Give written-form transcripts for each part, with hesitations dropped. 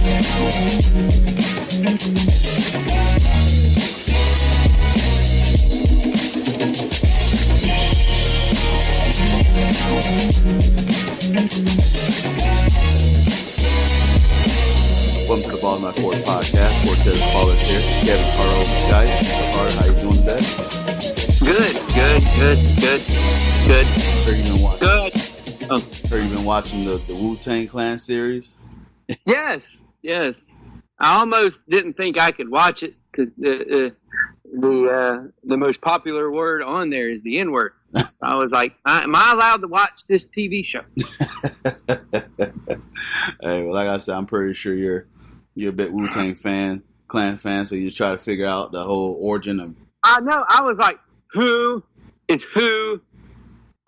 Welcome to the Ball My Court Podcast. Cortez and here. Kevin over Skype. Carter, how you doing today? Good. Heard you've been watching the Wu-Tang Clan series? Yes. I almost didn't think I could watch it because the most popular word on there is the N-word. So I was like, am I allowed to watch this TV show? Hey, well, like I said, I'm pretty sure you're a bit Wu-Tang Clan fan, so you try to figure out the whole origin of. I know. I was like, who is who?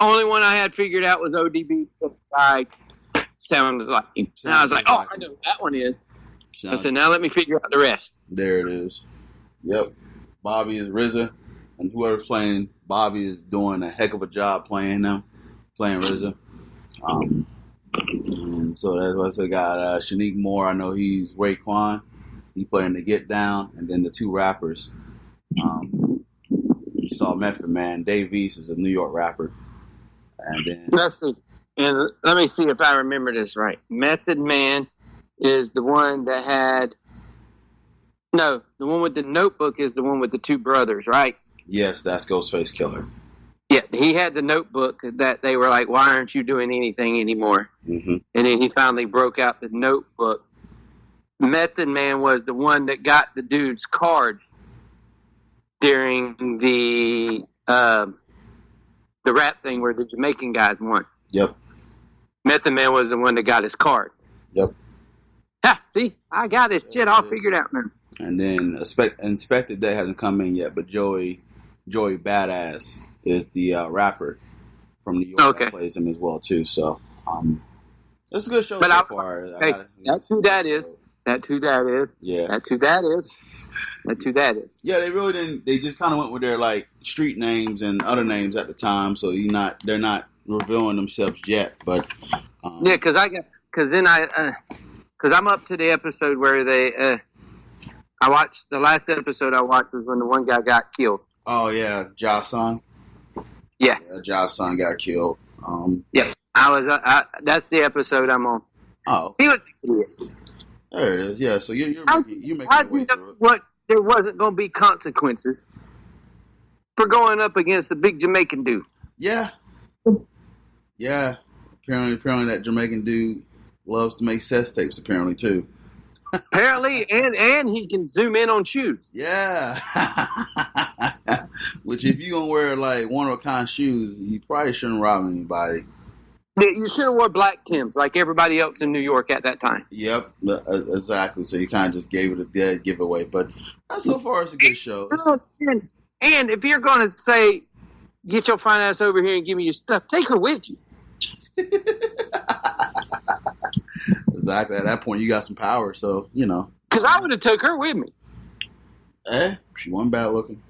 Only one I had figured out was ODB. This guy sounded like him. And I was like, I know who that one is. I said, now let me figure out the rest. There it is. Yep. Bobby is RZA, and whoever's playing Bobby is doing a heck of a job playing RZA. And so that's why I got Shanique Moore. I know he's Raekwon. He playing the Get Down, and then the two rappers. You saw Method Man. Dave East is a New York rapper. And then let's see. And let me see if I remember this right. Method Man is the one that had. No, the one with the notebook is the one with the two brothers, right? Yes, that's Ghostface Killer. Yeah, he had the notebook that they were like, why aren't you doing anything anymore? Mm-hmm. And then he finally broke out the notebook. Method Man was the one that got the dude's card during the rap thing where the Jamaican guys won. Yep. Method Man was the one that got his card. Yep. Ha, see, I got this shit all figured out now. And then Inspected Day hasn't come in yet, but Joey Badass is the rapper from New York that plays him as well too. So it's a good show so far. That's who that is. That's who that is. Yeah. That's who that is. That's who that is. Yeah, they really didn't. They just kind of went with their like street names and other names at the time. So they're not revealing themselves yet. But yeah, because I'm up to the episode where they. I watched the last episode I watched was when the one guy got killed. Oh yeah, Jason. Yeah, Jason got killed. Yeah, that's the episode I'm on. Oh, he was. There it is. Yeah, so you're making how'd you know what? There wasn't going to be consequences for going up against the big Jamaican dude. Yeah. Apparently that Jamaican dude loves to make sex tapes. Apparently too. Apparently, and he can zoom in on shoes. Yeah. Which if you gonna wear like one of a kind shoes, you probably shouldn't rob anybody. You should have wore black Timbs like everybody else in New York at that time. Yep, exactly. So you kind of just gave it a dead giveaway. But so far, it's a good show. And if you're going to say, get your fine ass over here and give me your stuff, take her with you. Exactly. At that point, you got some power. So, Because I would have took her with me. She wasn't bad looking.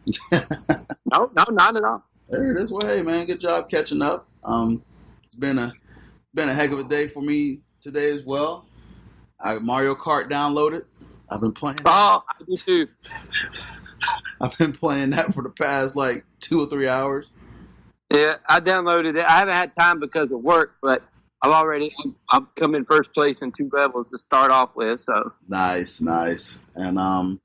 No, not at all. There it is. Well, hey, man, good job catching up. It's been a heck of a day for me today as well. I got Mario Kart downloaded. I've been playing. Oh, I do too. I've been playing that for the past 2 or 3 hours. Yeah, I downloaded it. I haven't had time because of work, but I've come in first place in 2 levels to start off with. So nice, and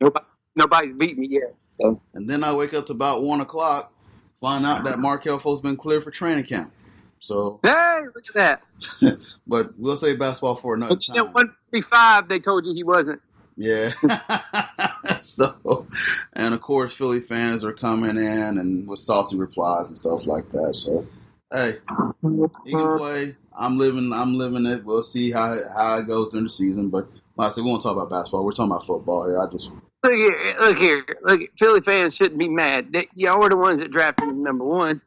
nobody's beat me yet. So. And then I wake up to about 1:00, find out that Markel Fultz's been cleared for training camp. So hey, look at that. But we'll say basketball for another time. At 155, they told you he wasn't. Yeah. So, and of course, Philly fans are coming in and with salty replies and stuff like that. So, hey, he can play. I'm living it. We'll see how it goes during the season. But like I said, we won't talk about basketball. We're talking about football here. Look here. Philly fans shouldn't be mad. Y'all were the ones that drafted him number 1.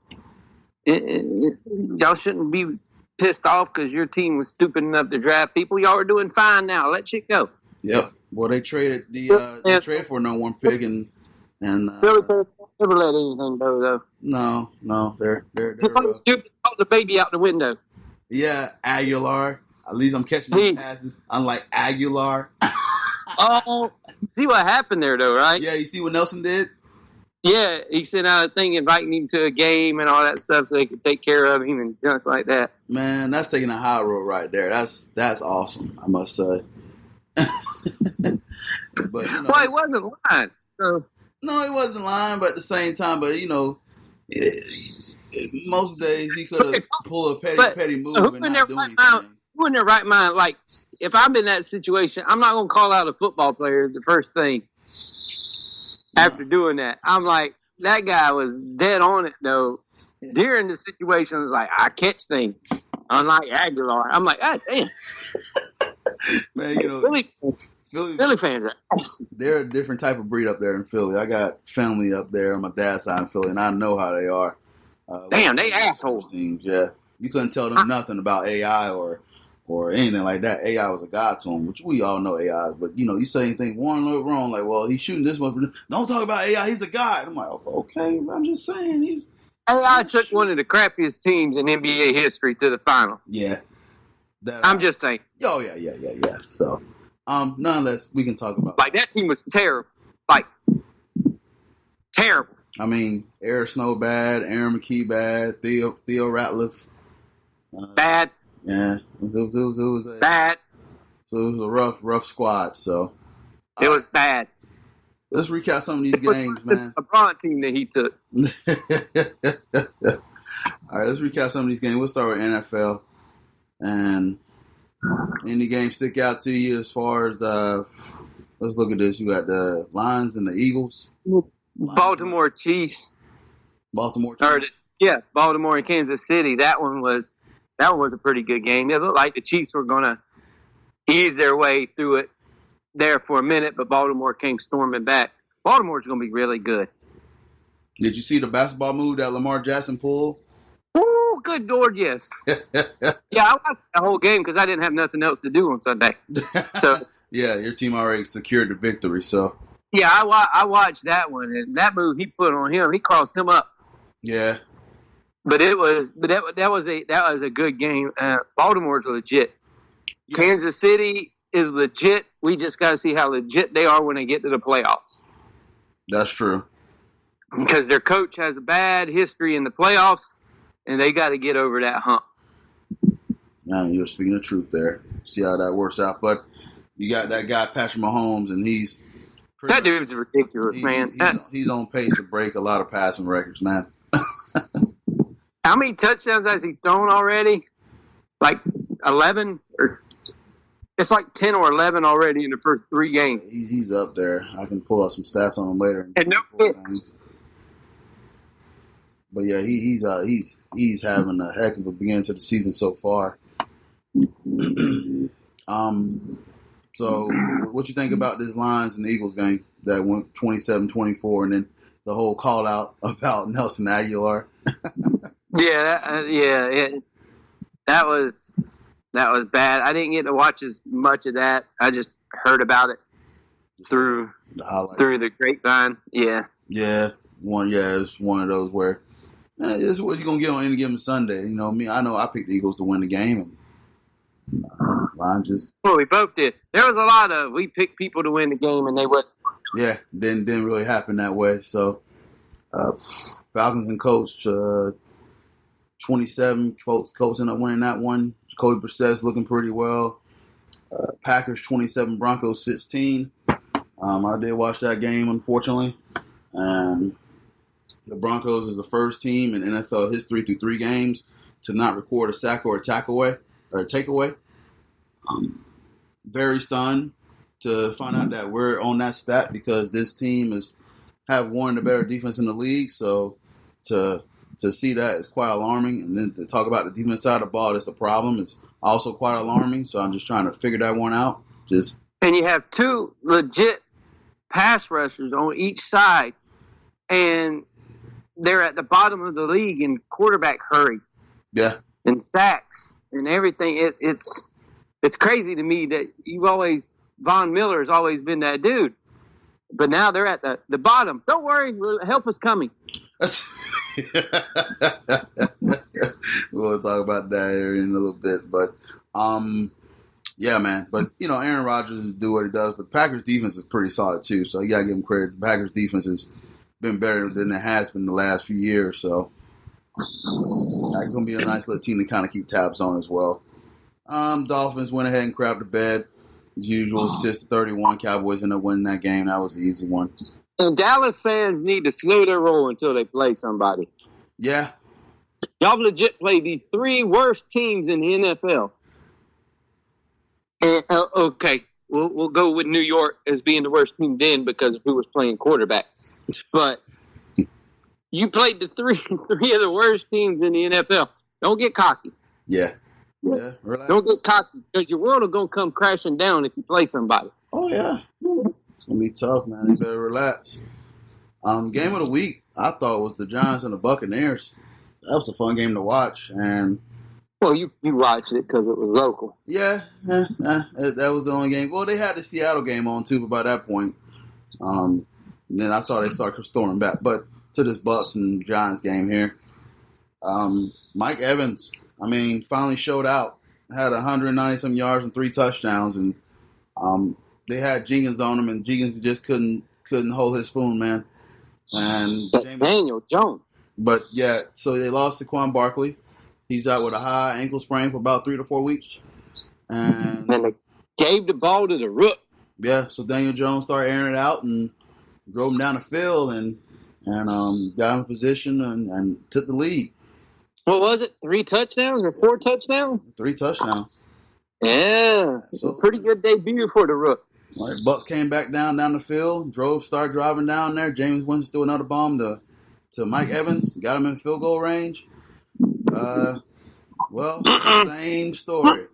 Y'all shouldn't be pissed off because your team was stupid enough to draft people. Y'all are doing fine now. Let shit go. Yep. Well, they traded they traded for no 1 pick and Philly fans never let anything go though. No, they're just like you toss the baby out the window. Yeah, Aguilar. At least I'm catching these passes, unlike Aguilar. Oh, see what happened there, though, right? Yeah, you see what Nelson did? Yeah, he sent out a thing inviting him to a game and all that stuff so they could take care of him and junk like that. Man, that's taking a high road right there. That's awesome, I must say. But well, he wasn't lying. So. No, he wasn't lying, but at the same time, most days he could have pulled a petty move and not do anything. Who in their right mind? Like, if I'm in that situation, I'm not going to call out a football player the first thing after doing that. I'm like, that guy was dead on it, though. During the situation, it was like, I catch things. Unlike Aguilar. I'm like, ah, damn. Man, Philly fans are awesome. They're a different type of breed up there in Philly. I got family up there on my dad's side in Philly, and I know how they are. Damn, they assholes. Teams, yeah. You couldn't tell them nothing about AI or anything like that. AI was a god to them, which we all know AI is. But, you say anything one little wrong, like, well, he's shooting this one. Don't talk about AI. He's a god. I'm like, okay, I'm just saying. AI took one of the crappiest teams in NBA history to the final. Yeah. I'm just saying. Oh, yeah. So, nonetheless, we can talk about like, that team was terrible. Like, terrible. I mean, Eric Snow bad, Aaron McKee bad, Theo Ratliff. Bad. Yeah, it was bad. So it was a rough squad. So it was bad. Let's recap some of these games, man. The LeBron team that he took. All right, let's recap some of these games. We'll start with NFL. And any game stick out to you as far as let's look at this. You got the Lions and the Eagles. Baltimore Chiefs. Baltimore Chiefs. Baltimore and Kansas City. That one was a pretty good game. It looked like the Chiefs were going to ease their way through it there for a minute, but Baltimore came storming back. Baltimore's going to be really good. Did you see the basketball move that Lamar Jackson pulled? Oh, good Lord, yes. Yeah, I watched the whole game because I didn't have nothing else to do on Sunday. So yeah, your team already secured the victory. So yeah, I watched that one, and that move he put on him, he crossed him up. Yeah. But that was a good game. Baltimore's legit. Yeah. Kansas City is legit. We just got to see how legit they are when they get to the playoffs. That's true. Because their coach has a bad history in the playoffs, and they got to get over that hump. Now you're speaking the truth there. See how that works out. But you got that guy Patrick Mahomes, and that dude's ridiculous, man. He's on pace to break a lot of passing records, man. How many touchdowns has he thrown already? Like 11 or it's like 10 or 11 already in the first 3 games. He's up there. I can pull out some stats on him later. And no hits. But yeah, he's having a heck of a beginning to the season so far. So what you think about this Lions and Eagles game that went 27-24, and then the whole call out about Nelson Aguilar? That was bad. I didn't get to watch as much of that. I just heard about it through the grapevine. Yeah. Yeah. It's one of those where this is what you're gonna get on any given Sunday. I know I picked the Eagles to win the game, and we both did. There was a lot of we picked people to win the game, and they wasn't. Yeah, didn't really happen that way. So Falcons and Colts 27. Colts ended up winning that one. Jacoby Brissett's looking pretty well. Packers 27, Broncos 16. I did watch that game, unfortunately. The Broncos is the first team in NFL history through 3 games to not record a sack or a takeaway. Very stunned to find out that we're on that stat because this team have one of the better defense in the league. So to see that is quite alarming. And then to talk about the defense side of the ball, that's the problem. It's also quite alarming. So I'm just trying to figure that one out. And you have 2 legit pass rushers on each side, and they're at the bottom of the league in quarterback hurry. Yeah. And sacks and everything. It's crazy to me that Von Miller has always been that dude. But now they're at the bottom. Don't worry, help is coming. We'll talk about that here in a little bit, but yeah, man. But Aaron Rodgers do what he does, but the Packers defense is pretty solid too. So you gotta give him credit. The Packers defense has been better than it has been the last few years. So that's gonna be a nice little team to kind of keep tabs on as well. Dolphins went ahead and crapped the bed as usual. 6-31. Cowboys ended up winning that game. That was the easy one. And Dallas fans need to slow their roll until they play somebody. Yeah. Y'all legit play the 3 worst teams in the NFL. And, okay, we'll go with New York as being the worst team then because of who was playing quarterback. But you played the three of the worst teams in the NFL. Don't get cocky. Yeah. Yeah. Relax. Don't get cocky because your world is going to come crashing down if you play somebody. Oh, yeah. It's going to be tough, man. You better relax. Game of the week, I thought, was the Giants and the Buccaneers. That was a fun game to watch. And well, you watched it because it was local. Yeah. That was the only game. Well, they had the Seattle game on, too, but by that point, then I saw they started storming back. But to this Bucs and Giants game here, Mike Evans, finally showed out. Had 190-some yards and 3 touchdowns. And they had Jenkins on him, and Jenkins just couldn't hold his spoon, man. And Daniel Jones. But, yeah, so they lost to Saquon Barkley. He's out with a high ankle sprain for about 3 to 4 weeks. And they gave the ball to the rook. Yeah, so Daniel Jones started airing it out and drove him down the field and got him in position and took the lead. What was it, 3 touchdowns or 4 touchdowns? 3 touchdowns. Yeah, so pretty good debut for the rook. All right, Bucs came back down the field, started driving down there. James Winston threw another bomb to Mike Evans, got him in field goal range. Same story.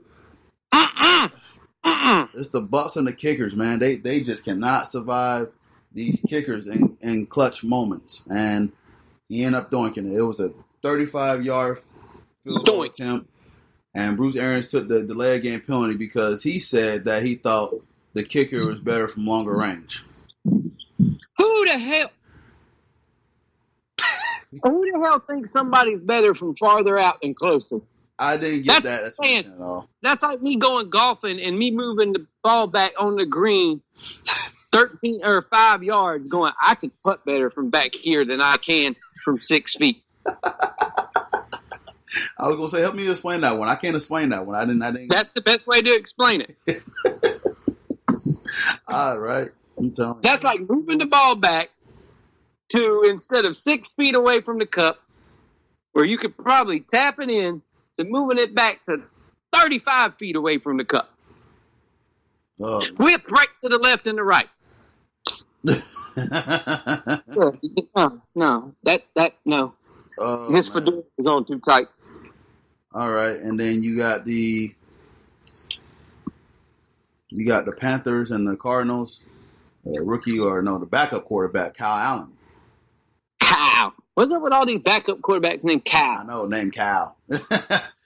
It's the Bucs and the kickers, man. They just cannot survive these kickers in clutch moments. And he ended up doinking it. It was a 35-yard field goal attempt. And Bruce Arians took the delay game penalty because he said that he thought the kicker was better from longer range. Who the hell thinks somebody's better from farther out than closer? I didn't get that explanation at all. That's like me going golfing and me moving the ball back on the green 13 or 5 yards going, I can putt better from back here than I can from 6 feet. I was going to say, help me explain that one. I can't explain that one. I didn't. That's the best way to explain it. All right. I'm telling you. That's like moving the ball back to instead of 6 feet away from the cup, where you could probably tap it in, to moving it back to 35 feet away from the cup. Oh. Whip right to the left and the right. No. His fedora is on too tight. All right, and then you got the Panthers and the Cardinals. The backup quarterback, Kyle Allen. Kyle. What's up with all these backup quarterbacks named Kyle? I know, named Kyle.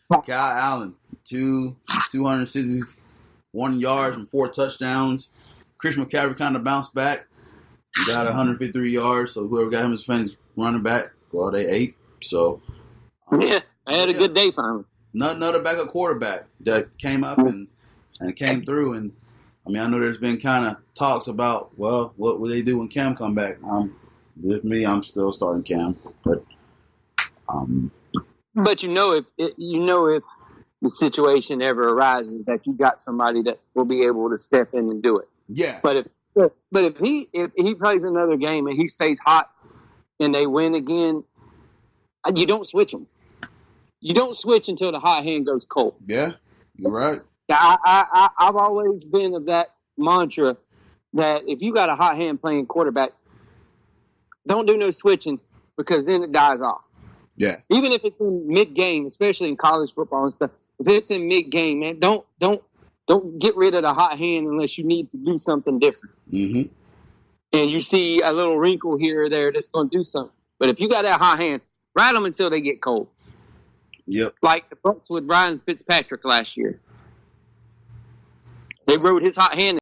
Kyle Allen, 261 yards and 4 touchdowns. Christian McCaffrey kind of bounced back. He got 153 yards, so whoever got him his fans running back, well, they ate. So, I had a good day for him. Another backup quarterback that came up and came through. And, I know there's been kind of talks about, well, what will they do when Cam come back? With me, I'm still starting Cam. But if the situation ever arises that you got somebody that will be able to step in and do it. Yeah. But if he plays another game and he stays hot and they win again, you don't switch him. You don't switch until the hot hand goes cold. Yeah, you're right. I've always been of that mantra that if you got a hot hand playing quarterback, don't do no switching because then it dies off. Yeah. Even if it's in mid-game, especially in college football and stuff, if it's in mid-game, man, don't get rid of the hot hand unless you need to do something different. Mm-hmm. And you see a little wrinkle here or there that's going to do something. But if you got that hot hand, ride them until they get cold. Yep. Like the Bucs with Ryan Fitzpatrick last year. They rode his hot hand